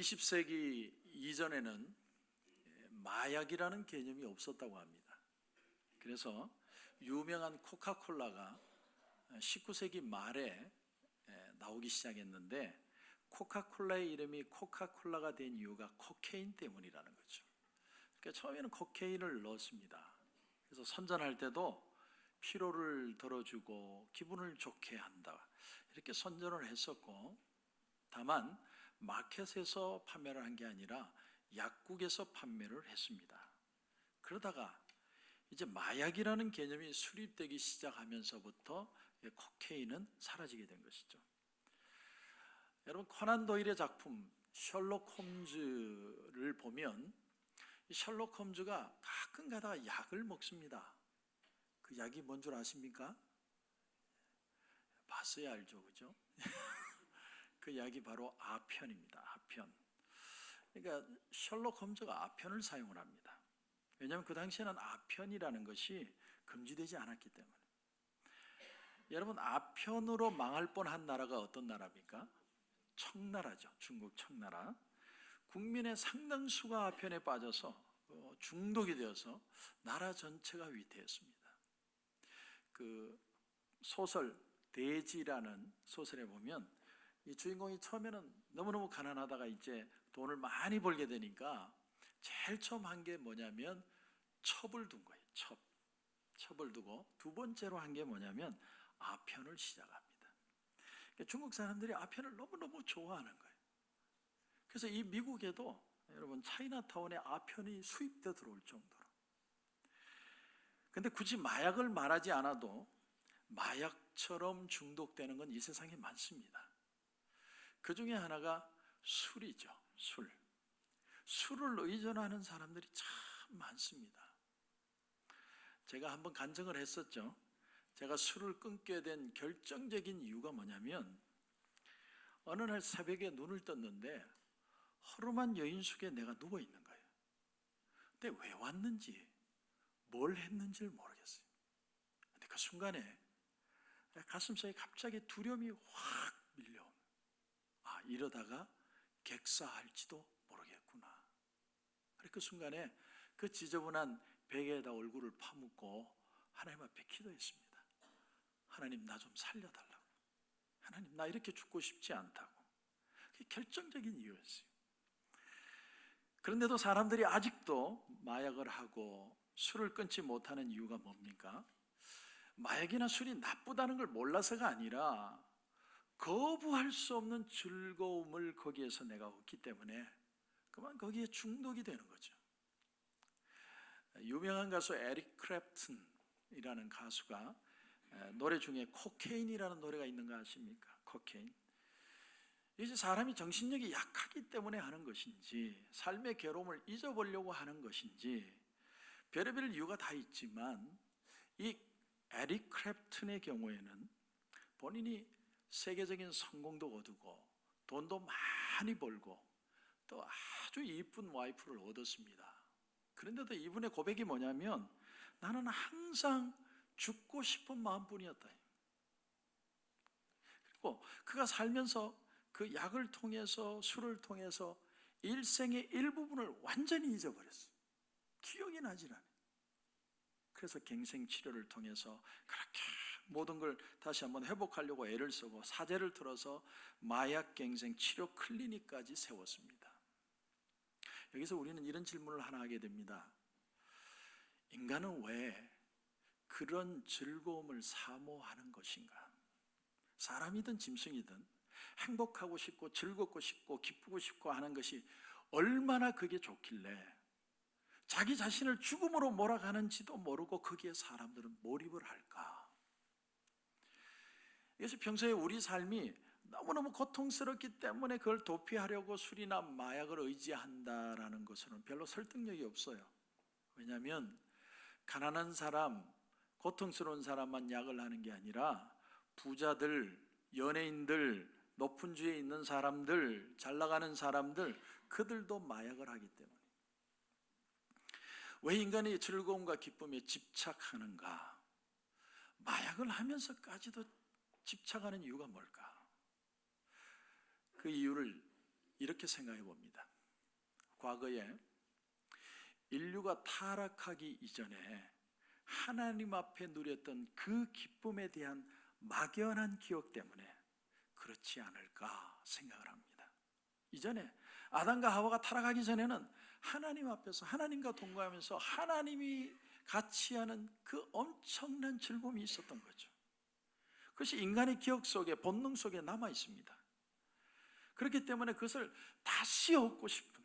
20세기 이전에는 마약이라는 개념이 없었다고 합니다. 그래서 유명한 코카콜라가 19세기 말에 나오기 시작했는데, 코카콜라의 이름이 코카콜라가 된 이유가 코케인 때문이라는 거죠. 그러니까 처음에는 코케인을 넣었습니다. 그래서 선전할 때도 피로를 덜어주고 기분을 좋게 한다, 이렇게 선전을 했었고, 다만 마켓에서 판매를 한 게 아니라 약국에서 판매를 했습니다. 그러다가 이제 마약이라는 개념이 수립되기 시작하면서부터 코케인은 사라지게 된 것이죠. 여러분, 코난 도일의 작품 셜록 홈즈를 보면 셜록 홈즈가 가끔 가다가 약을 먹습니다. 그 약이 뭔 줄 아십니까? 봤어야 알죠, 그죠? 그 약이 바로 아편입니다. 아편. 그러니까 셜록 홈즈가 아편을 사용을 합니다. 왜냐하면 그 당시에는 아편이라는 것이 금지되지 않았기 때문에. 여러분, 아편으로 망할 뻔한 나라가 어떤 나라입니까? 청나라죠. 중국 청나라. 국민의 상당수가 아편에 빠져서 중독이 되어서 나라 전체가 위태했습니다. 그 소설 대지라는 소설에 보면 이 주인공이 처음에는 너무너무 가난하다가 이제 돈을 많이 벌게 되니까 제일 처음 한 게 뭐냐면 첩을 둔 거예요. 첩을 두고 두 번째로 한 게 뭐냐면 아편을 시작합니다. 그러니까 중국 사람들이 아편을 너무너무 좋아하는 거예요. 그래서 이 미국에도 여러분 차이나타운에 아편이 수입돼 들어올 정도로. 근데 굳이 마약을 말하지 않아도 마약처럼 중독되는 건 이 세상에 많습니다. 그 중에 하나가 술이죠. 술을 의존하는 사람들이 참 많습니다. 제가 한번 간증을 했었죠. 제가 술을 끊게 된 결정적인 이유가 뭐냐면, 어느 날 새벽에 눈을 떴는데 허름한 여인숙에 내가 누워 있는 거예요. 근데 왜 왔는지 뭘 했는지를 모르겠어요. 근데 그 순간에 가슴속에 갑자기 두려움이 확 밀려오는, 이러다가 객사할지도 모르겠구나. 그 순간에 그 지저분한 베개에다 얼굴을 파묻고 하나님 앞에 기도했습니다. 하나님, 나 좀 살려달라고. 하나님, 나 이렇게 죽고 싶지 않다고. 그게 결정적인 이유였어요. 그런데도 사람들이 아직도 마약을 하고 술을 끊지 못하는 이유가 뭡니까? 마약이나 술이 나쁘다는 걸 몰라서가 아니라 거부할 수 없는 즐거움을 거기에서 내가 얻기 때문에 그만 거기에 중독이 되는 거죠. 유명한 가수 에릭 크랩튼이라는 가수가 노래 중에 코케인이라는 노래가 있는 거 아십니까? 코케인. 이제 사람이 정신력이 약하기 때문에 하는 것인지, 삶의 괴로움을 잊어보려고 하는 것인지, 별의별 이유가 다 있지만 이 에릭 크랩튼의 경우에는 본인이 세계적인 성공도 거두고 돈도 많이 벌고 또 아주 이쁜 와이프를 얻었습니다. 그런데도 이분의 고백이 뭐냐면, 나는 항상 죽고 싶은 마음뿐이었다. 그리고 그가 살면서 그 약을 통해서, 술을 통해서 일생의 일부분을 완전히 잊어버렸어요. 기억이 나질 않아요. 그래서 갱생 치료를 통해서 그렇게 모든 걸 다시 한번 회복하려고 애를 쓰고 사제를 들어서 마약 갱생 치료 클리닉까지 세웠습니다. 여기서 우리는 이런 질문을 하나 하게 됩니다. 인간은 왜 그런 즐거움을 사모하는 것인가? 사람이든 짐승이든 행복하고 싶고 즐겁고 싶고 기쁘고 싶고 하는 것이 얼마나 그게 좋길래 자기 자신을 죽음으로 몰아가는지도 모르고 거기에 사람들은 몰입을 할까? 그래서 평소에 우리 삶이 너무너무 고통스럽기 때문에 그걸 도피하려고 술이나 마약을 의지한다라는 것은 별로 설득력이 없어요. 왜냐하면 가난한 사람, 고통스러운 사람만 약을 하는 게 아니라 부자들, 연예인들, 높은 주에 있는 사람들, 잘 나가는 사람들, 그들도 마약을 하기 때문에. 왜 인간이 즐거움과 기쁨에 집착하는가? 마약을 하면서까지도 집착하는 이유가 뭘까? 그 이유를 이렇게 생각해 봅니다. 과거에 인류가 타락하기 이전에 하나님 앞에 누렸던 그 기쁨에 대한 막연한 기억 때문에 그렇지 않을까 생각을 합니다. 이전에 아담과 하와가 타락하기 전에는 하나님 앞에서 하나님과 동거하면서 하나님이 같이 하는 그 엄청난 즐거움이 있었던 거죠. 그것이 인간의 기억 속에, 본능 속에 남아 있습니다. 그렇기 때문에 그것을 다시 얻고 싶은,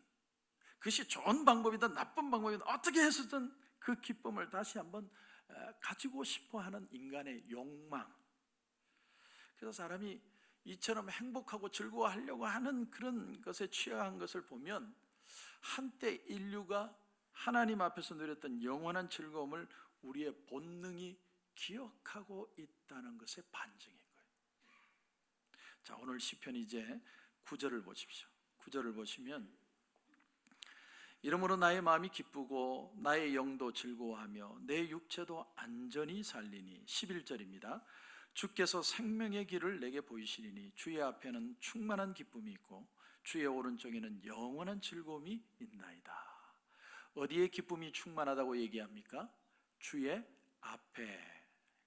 그것이 좋은 방법이든 나쁜 방법이든 어떻게 해서든 그 기쁨을 다시 한번 가지고 싶어 하는 인간의 욕망. 그래서 사람이 이처럼 행복하고 즐거워하려고 하는 그런 것에 취약한 것을 보면 한때 인류가 하나님 앞에서 누렸던 영원한 즐거움을 우리의 본능이 기억하고 있다는 것의 반증인 거예요. 자, 오늘 시편 이제 9절을 보십시오. 9절을 보시면 이러므로 나의 마음이 기쁘고 나의 영도 즐거워하며 내 육체도 안전히 살리니 11절입니다. 주께서 생명의 길을 내게 보이시리니 주의 앞에는 충만한 기쁨이 있고 주의 오른쪽에는 영원한 즐거움이 있나이다. 어디에 기쁨이 충만하다고 얘기합니까? 주의 앞에.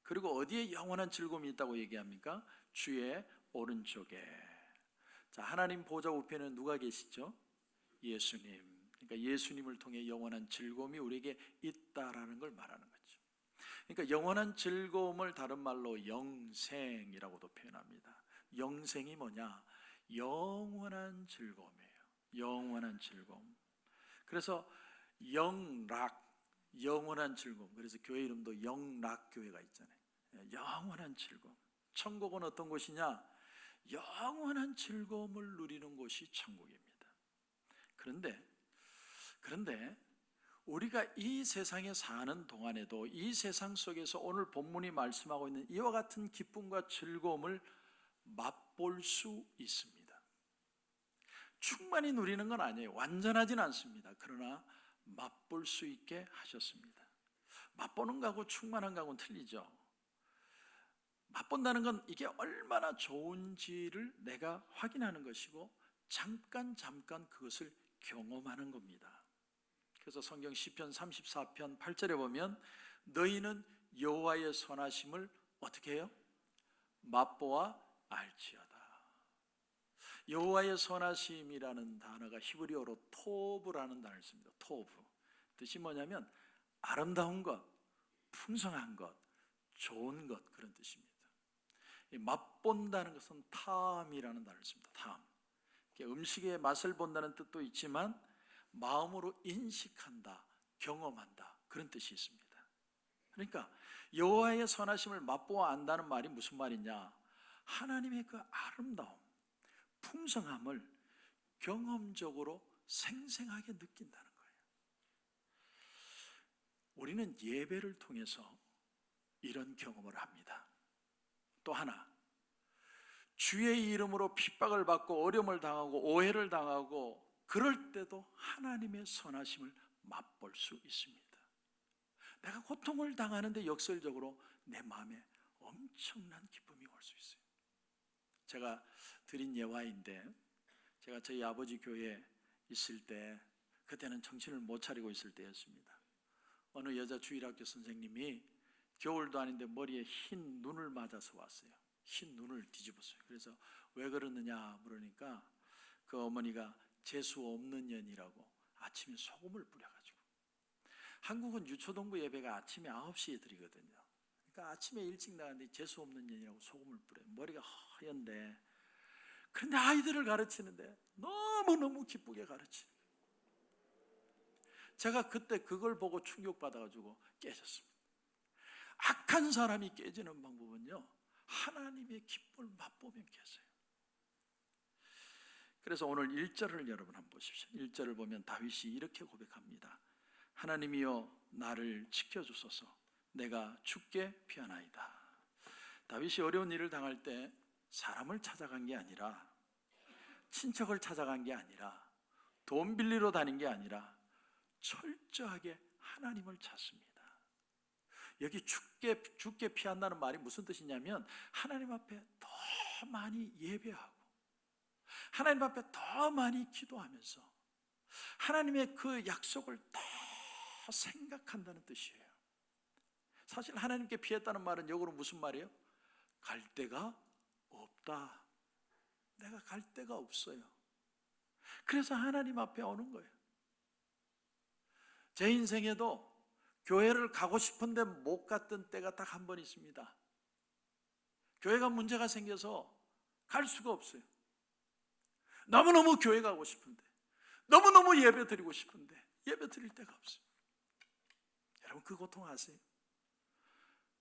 그리고 어디에 영원한 즐거움이 있다고 얘기합니까? 주의 오른쪽에. 자, 하나님 보좌 우편에는 누가 계시죠? 예수님. 그러니까 예수님을 통해 영원한 즐거움이 우리에게 있다라는 걸 말하는 거죠. 그러니까 영원한 즐거움을 다른 말로 영생이라고도 표현합니다. 영생이 뭐냐? 영원한 즐거움이에요. 영원한 즐거움. 그래서 영락, 영원한 즐거움. 그래서 교회 이름도 영락교회가 있잖아요. 영원한 즐거움. 천국은 어떤 곳이냐? 영원한 즐거움을 누리는 곳이 천국입니다. 그런데 우리가 이 세상에 사는 동안에도 이 세상 속에서 오늘 본문이 말씀하고 있는 이와 같은 기쁨과 즐거움을 맛볼 수 있습니다. 충만히 누리는 건 아니에요. 완전하진 않습니다. 그러나 맛볼 수 있게 하셨습니다. 맛보는 거하고 충만한 거하고는 틀리죠. 맛본다는 건 이게 얼마나 좋은지를 내가 확인하는 것이고 잠깐 그것을 경험하는 겁니다. 그래서 성경 시편 34편 8절에 보면 너희는 여호와의 선하심을 어떻게 해요? 맛보아 알지어다. 여호와의 선하심이라는 단어가 히브리어로 토브라는 단어를 씁니다. 토브. 뜻이 뭐냐면 아름다운 것, 풍성한 것, 좋은 것, 그런 뜻입니다. 맛본다는 것은 탐이라는 단어를 씁니다. 탐. 음식의 맛을 본다는 뜻도 있지만 마음으로 인식한다, 경험한다, 그런 뜻이 있습니다. 그러니까 여호와의 선하심을 맛보아 안다는 말이 무슨 말이냐? 하나님의 그 아름다움, 풍성함을 경험적으로 생생하게 느낀다는 거예요. 우리는 예배를 통해서 이런 경험을 합니다. 또 하나, 주의 이름으로 핍박을 받고 어려움을 당하고 오해를 당하고 그럴 때도 하나님의 선하심을 맛볼 수 있습니다. 내가 고통을 당하는데 역설적으로 내 마음에 엄청난 기쁨이 올 수 있어요. 제가 드린 예화인데, 제가 저희 아버지 교회에 있을 때, 그때는 정신을 못 차리고 있을 때였습니다. 어느 여자 주일학교 선생님이 겨울도 아닌데 머리에 흰 눈을 맞아서 왔어요. 흰 눈을 뒤집었어요. 그래서 왜 그러느냐 물으니까 그 어머니가 재수 없는 년이라고 아침에 소금을 뿌려가지고, 한국은 유초동부 예배가 아침에 9시에 드리거든요. 그러니까 아침에 일찍 나갔는데 재수 없는 년이라고 소금을 뿌려요. 머리가 하얀데, 그런데 아이들을 가르치는데 너무너무 기쁘게 가르치는 거예요. 제가 그때 그걸 보고 충격받아가지고 깨졌습니다. 악한 사람이 깨지는 방법은요, 하나님의 기쁨을 맛보면 깨져요. 그래서 오늘 1절을 여러분 한번 보십시오. 1절을 보면 다윗이 이렇게 고백합니다. 하나님이여 나를 지켜주소서. 내가 주께 피하나이다. 다윗이 어려운 일을 당할 때 사람을 찾아간 게 아니라, 친척을 찾아간 게 아니라, 돈 빌리러 다닌 게 아니라 철저하게 하나님을 찾습니다. 여기 주께 피한다는 말이 무슨 뜻이냐면 하나님 앞에 더 많이 예배하고 하나님 앞에 더 많이 기도하면서 하나님의 그 약속을 더 생각한다는 뜻이에요. 사실 하나님께 피했다는 말은 역으로 무슨 말이에요? 갈 데가 없다. 내가 갈 데가 없어요. 그래서 하나님 앞에 오는 거예요. 제 인생에도 교회를 가고 싶은데 못 갔던 때가 딱 한 번 있습니다. 교회가 문제가 생겨서 갈 수가 없어요. 너무너무 교회 가고 싶은데, 너무너무 예배 드리고 싶은데 예배 드릴 데가 없어요. 여러분 그 고통 아세요?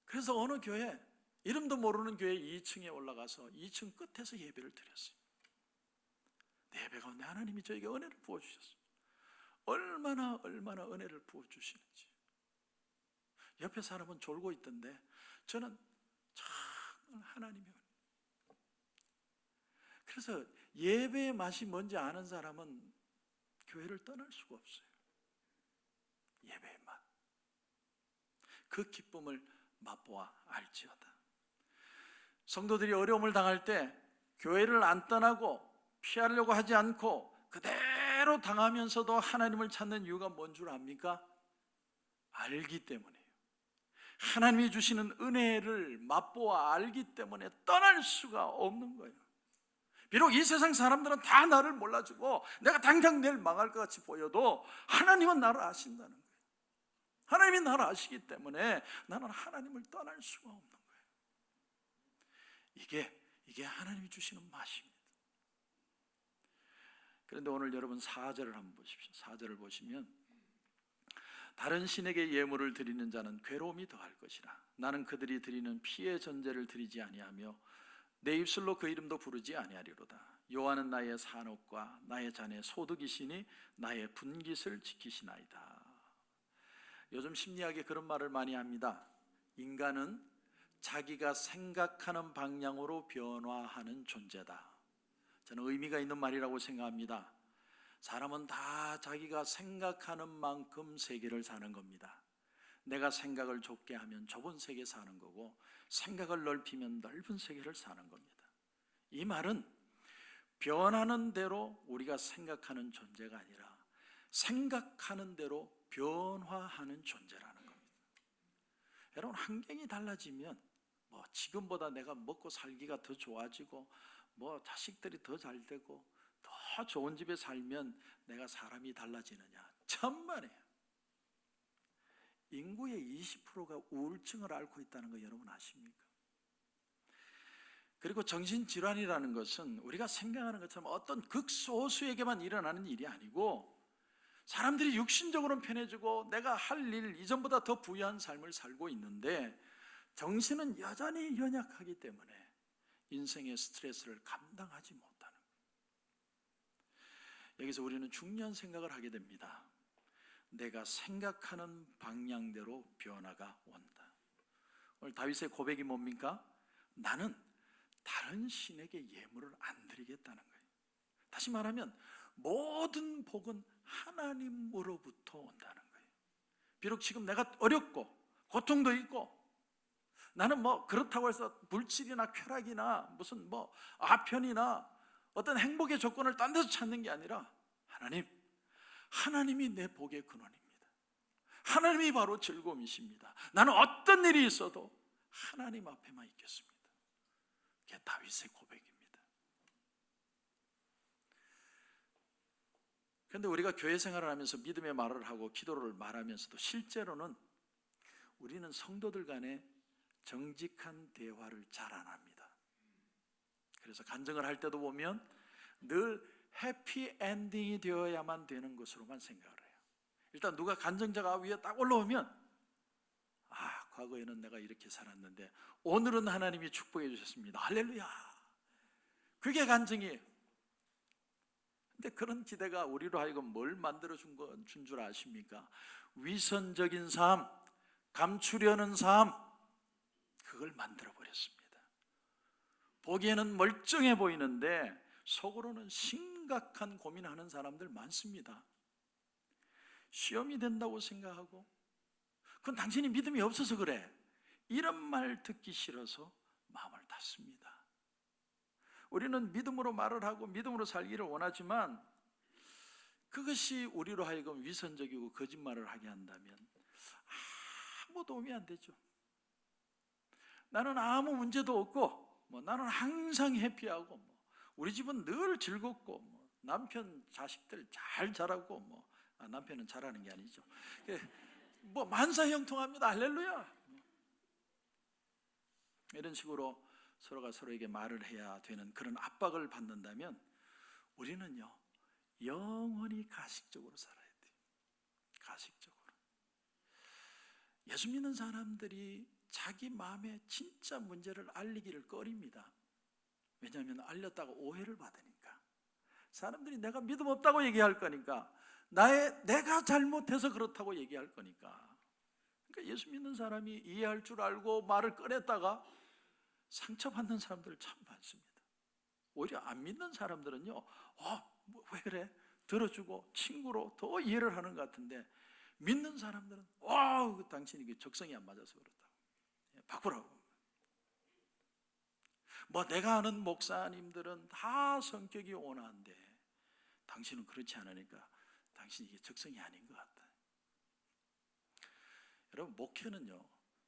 그래서 어느 교회, 이름도 모르는 교회 2층에 올라가서 2층 끝에서 예배를 드렸어요. 예배 가운데 하나님이 저에게 은혜를 부어주셨어요. 얼마나 은혜를 부어주시는지. 옆에 사람은 졸고 있던데 저는 참 하나님의 은혜. 그래서 예배의 맛이 뭔지 아는 사람은 교회를 떠날 수가 없어요. 예배의 맛, 그 기쁨을 맛보아 알지어다. 성도들이 어려움을 당할 때 교회를 안 떠나고 피하려고 하지 않고 그대로 당하면서도 하나님을 찾는 이유가 뭔 줄 압니까? 알기 때문이에요. 하나님이 주시는 은혜를 맛보아 알기 때문에 떠날 수가 없는 거예요. 비록 이 세상 사람들은 다 나를 몰라주고 내가 당장 내일 망할 것 같이 보여도 하나님은 나를 아신다는 거예요. 하나님이 나를 아시기 때문에 나는 하나님을 떠날 수가 없는 거예요. 이게 하나님이 주시는 맛입니다. 그런데 오늘 여러분 4절을 한번 보십시오. 4절을 보시면 다른 신에게 예물을 드리는 자는 괴로움이 더할 것이라. 나는 그들이 드리는 피의 전제를 드리지 아니하며 내 입술로 그 이름도 부르지 아니하리로다. 여호와는 나의 산업과 나의 잔의 소득이시니 나의 분깃을 지키시나이다. 요즘 심리학에 그런 말을 많이 합니다. 인간은 자기가 생각하는 방향으로 변화하는 존재다. 저는 의미가 있는 말이라고 생각합니다. 사람은 다 자기가 생각하는 만큼 세계를 사는 겁니다. 내가 생각을 좁게 하면 좁은 세계 사는 거고, 생각을 넓히면 넓은 세계를 사는 겁니다. 이 말은 변하는 대로 우리가 생각하는 존재가 아니라 생각하는 대로 변화하는 존재라는 겁니다. 여러분, 환경이 달라지면 지금보다 내가 먹고 살기가 더 좋아지고 자식들이 더 잘 되고 더 좋은 집에 살면 내가 사람이 달라지느냐? 천만에요. 인구의 20%가 우울증을 앓고 있다는 거 여러분 아십니까? 그리고 정신질환이라는 것은 우리가 생각하는 것처럼 어떤 극소수에게만 일어나는 일이 아니고 사람들이 육신적으로는 편해지고 내가 할 일 이전보다 더 부유한 삶을 살고 있는데 정신은 여전히 연약하기 때문에 인생의 스트레스를 감당하지 못하는 거예요. 여기서 우리는 중요한 생각을 하게 됩니다. 내가 생각하는 방향대로 변화가 온다. 오늘 다윗의 고백이 뭡니까? 나는 다른 신에게 예물을 안 드리겠다는 거예요. 다시 말하면 모든 복은 하나님으로부터 온다는 거예요. 비록 지금 내가 어렵고 고통도 있고 나는 그렇다고 해서 물질이나 쾌락이나 무슨 아편이나 어떤 행복의 조건을 딴 데서 찾는 게 아니라 하나님이 내 복의 근원입니다. 하나님이 바로 즐거움이십니다. 나는 어떤 일이 있어도 하나님 앞에만 있겠습니다. 그게 다윗의 고백입니다. 그런데 우리가 교회 생활을 하면서 믿음의 말을 하고 기도를 말하면서도 실제로는 우리는 성도들 간에 정직한 대화를 잘 안 합니다. 그래서 간증을 할 때도 보면 늘 해피 엔딩이 되어야만 되는 것으로만 생각을 해요. 일단 누가 간증자가 위에 딱 올라오면 과거에는 내가 이렇게 살았는데 오늘은 하나님이 축복해 주셨습니다. 할렐루야. 그게 간증이에요. 근데 그런 기대가 우리로 하여금 뭘 만들어 준 줄 아십니까? 위선적인 삶, 감추려는 삶, 그걸 만들어 버렸습니다. 보기에는 멀쩡해 보이는데 속으로는 심각한 고민하는 사람들 많습니다. 시험이 된다고 생각하고 그건 당신이 믿음이 없어서 그래, 이런 말 듣기 싫어서 마음을 닫습니다. 우리는 믿음으로 말을 하고 믿음으로 살기를 원하지만 그것이 우리로 하여금 위선적이고 거짓말을 하게 한다면 아무 도움이 안 되죠. 나는 아무 문제도 없고 나는 항상 해피하고 우리 집은 늘 즐겁고 남편 자식들 잘 자라고 남편은 잘하는 게 아니죠. 만사형통합니다. 할렐루야. 이런 식으로 서로가 서로에게 말을 해야 되는 그런 압박을 받는다면 우리는요 영원히 가식적으로 살아야 돼요. 가식적으로. 예수 믿는 사람들이 자기 마음에 진짜 문제를 알리기를 꺼립니다. 왜냐하면 알렸다가 오해를 받으니까. 사람들이 내가 믿음 없다고 얘기할 거니까, 내가 잘못해서 그렇다고 얘기할 거니까. 그러니까 예수 믿는 사람이 이해할 줄 알고 말을 꺼냈다가 상처받는 사람들 참 많습니다. 오히려 안 믿는 사람들은요, 왜 그래? 들어주고 친구로 더 이해를 하는 것 같은데, 믿는 사람들은 당신이 적성이 안 맞아서 그렇다고 바꾸라고. 내가 아는 목사님들은 다 성격이 온화한데 당신은 그렇지 않으니까 당신이 이게 적성이 아닌 것 같다. 여러분, 목회는요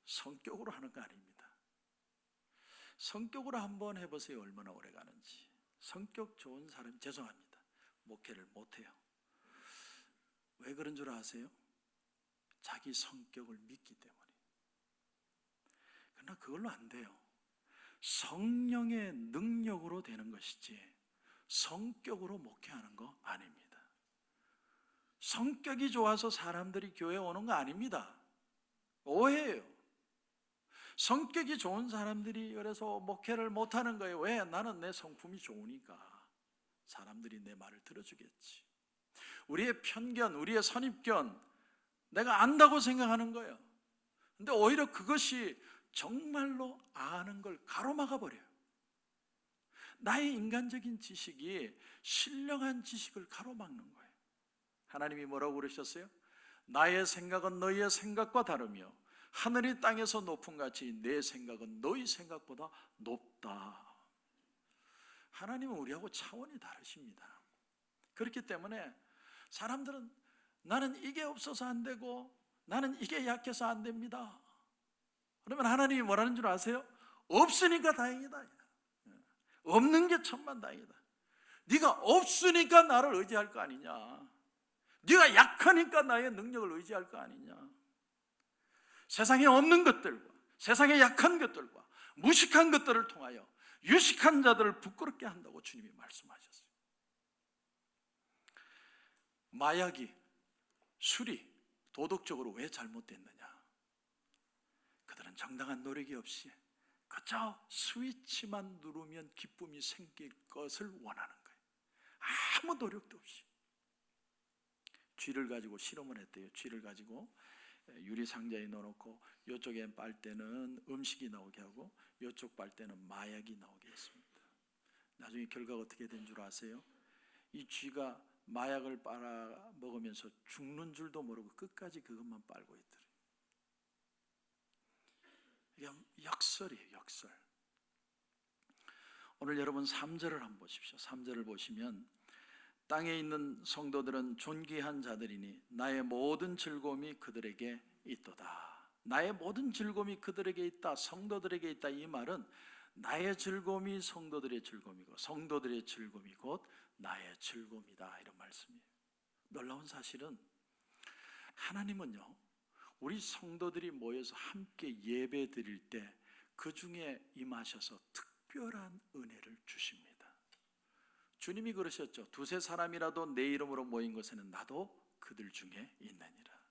성격으로 하는 거 아닙니다. 성격으로 한번 해보세요. 얼마나 오래 가는지. 성격 좋은 사람이, 죄송합니다, 목회를 못해요. 왜 그런 줄 아세요? 자기 성격을 믿기 때문에. 그러나 그걸로 안 돼요. 성령의 능력으로 되는 것이지 성격으로 목회하는 거 아닙니다. 성격이 좋아서 사람들이 교회에 오는 거 아닙니다. 오해예요. 성격이 좋은 사람들이 그래서 목회를 못하는 거예요. 왜? 나는 내 성품이 좋으니까 사람들이 내 말을 들어주겠지. 우리의 편견, 우리의 선입견, 내가 안다고 생각하는 거예요. 근데 오히려 그것이 정말로 아는 걸 가로막아 버려요. 나의 인간적인 지식이 신령한 지식을 가로막는 거예요. 하나님이 뭐라고 그러셨어요? 나의 생각은 너희의 생각과 다르며 하늘이 땅에서 높은 같이 내 생각은 너희 생각보다 높다. 하나님은 우리하고 차원이 다르십니다. 그렇기 때문에 사람들은 나는 이게 없어서 안 되고 나는 이게 약해서 안 됩니다. 그러면 하나님이 뭐라는 줄 아세요? 없으니까 다행이다. 없는 게 천만다행이다. 네가 없으니까 나를 의지할 거 아니냐. 네가 약하니까 나의 능력을 의지할 거 아니냐. 세상에 없는 것들과 세상에 약한 것들과 무식한 것들을 통하여 유식한 자들을 부끄럽게 한다고 주님이 말씀하셨어요. 마약이, 술이 도덕적으로 왜 잘못됐느냐? 그들은 정당한 노력이 없이 그저 스위치만 누르면 기쁨이 생길 것을 원하는 거예요. 아무 노력도 없이. 쥐를 가지고 실험을 했대요. 쥐를 가지고 유리 상자에 넣어놓고 이쪽에 빨대는 음식이 나오게 하고 이쪽 빨대는 마약이 나오게 했습니다. 나중에 결과가 어떻게 된 줄 아세요? 이 쥐가 마약을 빨아 먹으면서 죽는 줄도 모르고 끝까지 그것만 빨고 있더래요. 이게 역설이에요, 역설. 오늘 여러분 3절을 한번 보십시오. 3절을 보시면 땅에 있는 성도들은 존귀한 자들이니 나의 모든 즐거움이 그들에게 있도다. 나의 모든 즐거움이 그들에게 있다, 성도들에게 있다. 이 말은 나의 즐거움이 성도들의 즐거움이고 성도들의 즐거움이 곧 나의 즐거움이다, 이런 말씀이에요. 놀라운 사실은 하나님은요 우리 성도들이 모여서 함께 예배 드릴 때 그 중에 임하셔서 특별한 은혜를 주십니다. 주님이 그러셨죠. 두세 사람이라도 내 이름으로 모인 곳에는 나도 그들 중에 있느니라.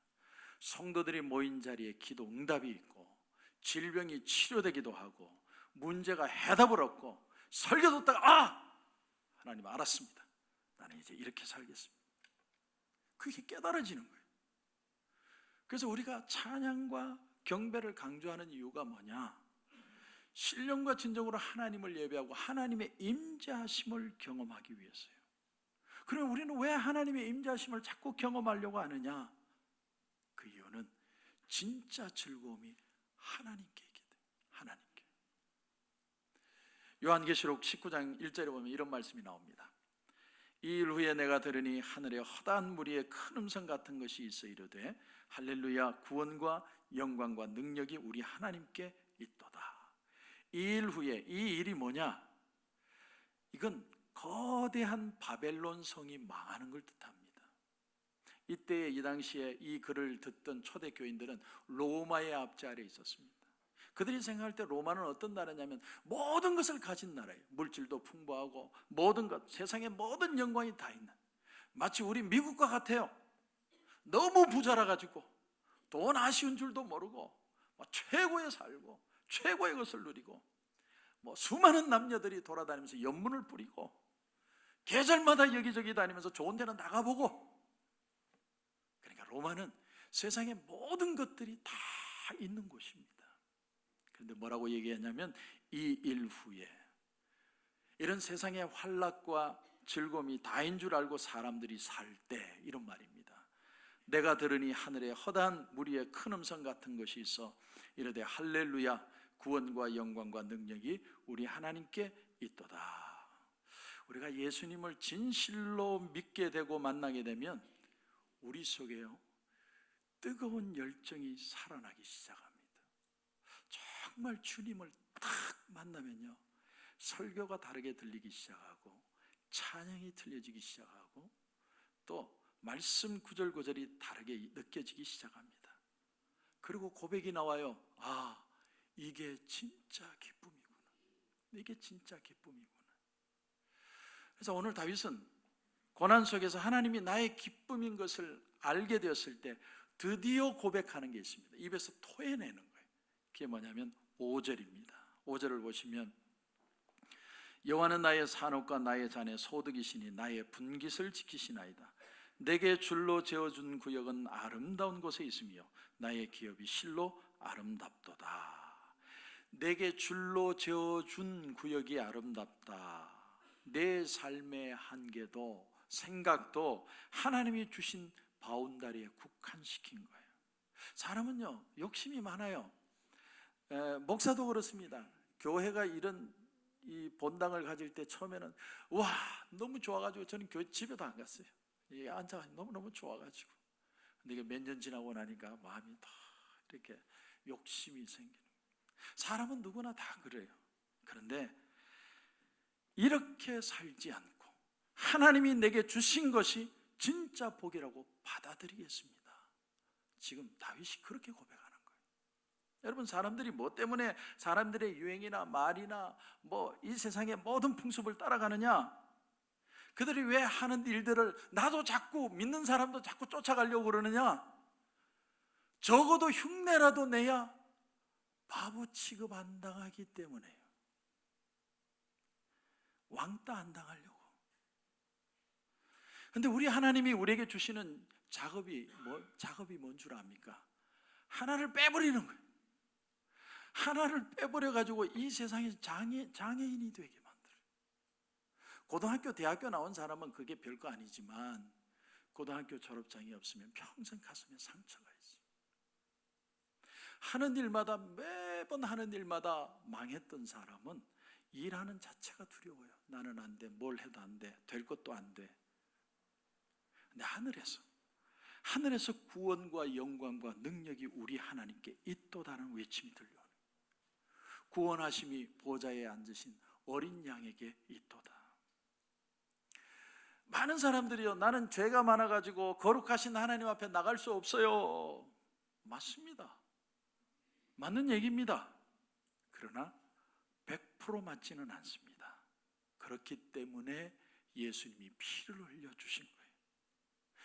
성도들이 모인 자리에 기도 응답이 있고 질병이 치료되기도 하고 문제가 해답을 얻고 설교 듣다가 하나님 알았습니다. 나는 이제 이렇게 살겠습니다. 그게 깨달아지는 거예요. 그래서 우리가 찬양과 경배를 강조하는 이유가 뭐냐? 신령과 진정으로 하나님을 예배하고 하나님의 임재하심을 경험하기 위해서요. 그럼 우리는 왜 하나님의 임재하심을 자꾸 경험하려고 하느냐? 그 이유는 진짜 즐거움이 하나님께 있기 때문에. 하나님께. 요한계시록 19장 1절에 보면 이런 말씀이 나옵니다. 이 일 후에 내가 들으니 하늘에 허다한 무리의 큰 음성 같은 것이 있어 이르되 할렐루야, 구원과 영광과 능력이 우리 하나님께 있도다. 이 일 후에, 이 일이 뭐냐? 이건 거대한 바벨론 성이 망하는 걸 뜻합니다. 이때 이 당시에 이 글을 듣던 초대교인들은 로마의 압제 아래에 있었습니다. 그들이 생각할 때 로마는 어떤 나라냐면 모든 것을 가진 나라예요. 물질도 풍부하고 모든 것, 세상의 모든 영광이 다 있는, 마치 우리 미국과 같아요. 너무 부자라 가지고 돈 아쉬운 줄도 모르고 최고에 살고 최고의 것을 누리고 수많은 남녀들이 돌아다니면서 연문을 뿌리고 계절마다 여기저기 다니면서 좋은 데는 나가보고, 그러니까 로마는 세상의 모든 것들이 다 있는 곳입니다. 그런데 뭐라고 얘기했냐면 이 일 후에, 이런 세상의 환락과 즐거움이 다인 줄 알고 사람들이 살 때, 이런 말입니다. 내가 들으니 하늘에 허다한 무리의 큰 음성 같은 것이 있어 이르되 할렐루야, 구원과 영광과 능력이 우리 하나님께 있도다. 우리가 예수님을 진실로 믿게 되고 만나게 되면 우리 속에요, 뜨거운 열정이 살아나기 시작합니다. 정말 주님을 딱 만나면요, 설교가 다르게 들리기 시작하고 찬양이 들려지기 시작하고 또 말씀 구절구절이 다르게 느껴지기 시작합니다. 그리고 고백이 나와요. 아, 이게 진짜 기쁨이구나. 이게 진짜 기쁨이구나. 그래서 오늘 다윗은 고난 속에서 하나님이 나의 기쁨인 것을 알게 되었을 때 드디어 고백하는 게 있습니다. 입에서 토해내는 거예요. 그게 뭐냐면 5절입니다. 5절을 보시면 여호와는 나의 산업과 나의 잔의 소득이시니 나의 분깃을 지키시나이다. 내게 줄로 재어준 구역은 아름다운 곳에 있으며 나의 기업이 실로 아름답도다. 내게 줄로 재어준 구역이 아름답다. 내 삶의 한계도 생각도 하나님이 주신 바운다리에 국한시킨 거예요. 사람은요, 욕심이 많아요. 목사도 그렇습니다. 교회가 이런 이 본당을 가질 때 처음에는 와, 너무 좋아가지고 저는 교회 집에도 안 갔어요. 앉아가지고 너무너무 좋아가지고. 근데 이게 몇 년 지나고 나니까 마음이 다 이렇게 욕심이 생기는. 사람은 누구나 다 그래요. 그런데 이렇게 살지 않고 하나님이 내게 주신 것이 진짜 복이라고 받아들이겠습니다. 지금 다윗이 그렇게 고백하는 거예요. 여러분, 사람들이 뭐 때문에 사람들의 유행이나 말이나 이 세상의 모든 풍습을 따라가느냐? 그들이 왜 하는 일들을 나도 자꾸 믿는 사람도 자꾸 쫓아가려고 그러느냐? 적어도 흉내라도 내야 바보 취급 안 당하기 때문에요. 왕따 안 당하려고. 근데 우리 하나님이 우리에게 주시는 작업이 뭔 줄 압니까? 하나를 빼버리는 거예요. 하나를 빼버려가지고 이 세상에 장애인이 되게 만들어요. 고등학교, 대학교 나온 사람은 그게 별거 아니지만 고등학교 졸업장이 없으면 평생 가슴에 상처가 있어요. 하는 일마다, 매번 하는 일마다 망했던 사람은 일하는 자체가 두려워요. 나는 안 돼, 뭘 해도 안 돼, 될 것도 안 돼. 근데 하늘에서 구원과 영광과 능력이 우리 하나님께 있도다라는 외침이 들려요. 구원하심이 보좌에 앉으신 어린 양에게 있도다. 많은 사람들이요, 나는 죄가 많아가지고 거룩하신 하나님 앞에 나갈 수 없어요. 맞습니다. 맞는 얘기입니다. 그러나 100% 맞지는 않습니다. 그렇기 때문에 예수님이 피를 흘려주신 거예요.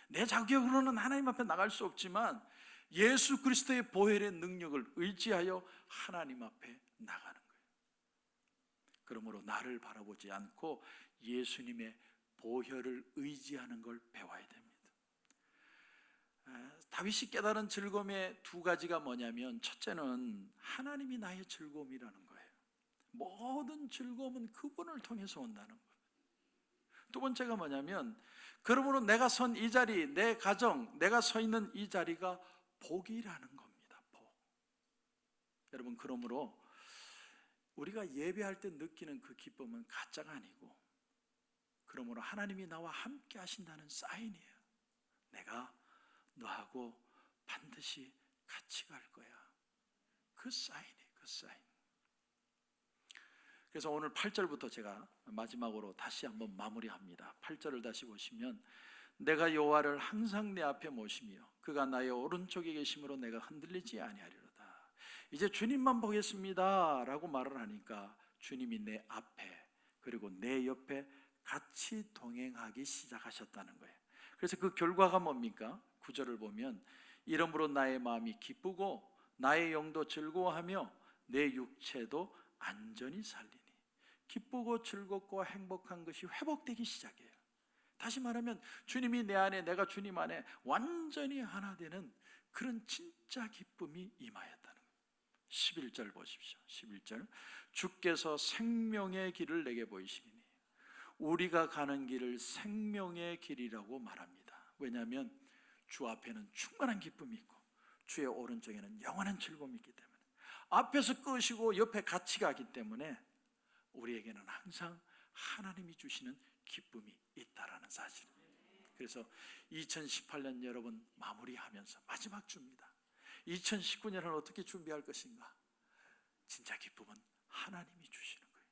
내 자격으로는 하나님 앞에 나갈 수 없지만 예수 그리스도의 보혈의 능력을 의지하여 하나님 앞에 나가는 거예요. 그러므로 나를 바라보지 않고 예수님의 보혈을 의지하는 걸 배워야 됩니다. 다윗이 깨달은 즐거움의 두 가지가 뭐냐면, 첫째는 하나님이 나의 즐거움이라는 거예요. 모든 즐거움은 그분을 통해서 온다는 거예요. 두 번째가 뭐냐면, 그러므로 내가 선 이 자리, 내 가정, 내가 서 있는 이 자리가 복이라는 겁니다. 복. 여러분, 그러므로 우리가 예배할 때 느끼는 그 기쁨은 가짜가 아니고, 그러므로 하나님이 나와 함께 하신다는 사인이에요. 내가 너하고 반드시 같이 갈 거야. 그 사인이에요, 그 사인. 그래서 오늘 8절부터 제가 마지막으로 다시 한번 마무리합니다. 8절을 다시 보시면, 내가 여호와를 항상 내 앞에 모시며 그가 나의 오른쪽에 계심으로 내가 흔들리지 아니하리로다. 이제 주님만 보겠습니다 라고 말을 하니까 주님이 내 앞에 그리고 내 옆에 같이 동행하기 시작하셨다는 거예요. 그래서 그 결과가 뭡니까? 9절을 보면, 이러므로 나의 마음이 기쁘고 나의 영도 즐거워하며 내 육체도 안전히 살리니. 기쁘고 즐겁고 행복한 것이 회복되기 시작해요. 다시 말하면 주님이 내 안에, 내가 주님 안에 완전히 하나 되는 그런 진짜 기쁨이 임하였다는 거예요. 11절 보십시오. 11절, 주께서 생명의 길을 내게 보이시니. 우리가 가는 길을 생명의 길이라고 말합니다. 왜냐하면 주 앞에는 충만한 기쁨이 있고 주의 오른쪽에는 영원한 즐거움이 있기 때문에, 앞에서 끄시고 옆에 같이 가기 때문에 우리에게는 항상 하나님이 주시는 기쁨이 있다라는 사실입니다. 그래서 2018년 여러분 마무리하면서 마지막 주입니다. 2019년을 어떻게 준비할 것인가? 진짜 기쁨은 하나님이 주시는 거예요.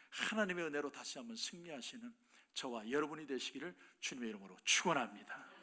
하나님의 은혜로 다시 한번 승리하시는 저와 여러분이 되시기를 주님의 이름으로 축원합니다.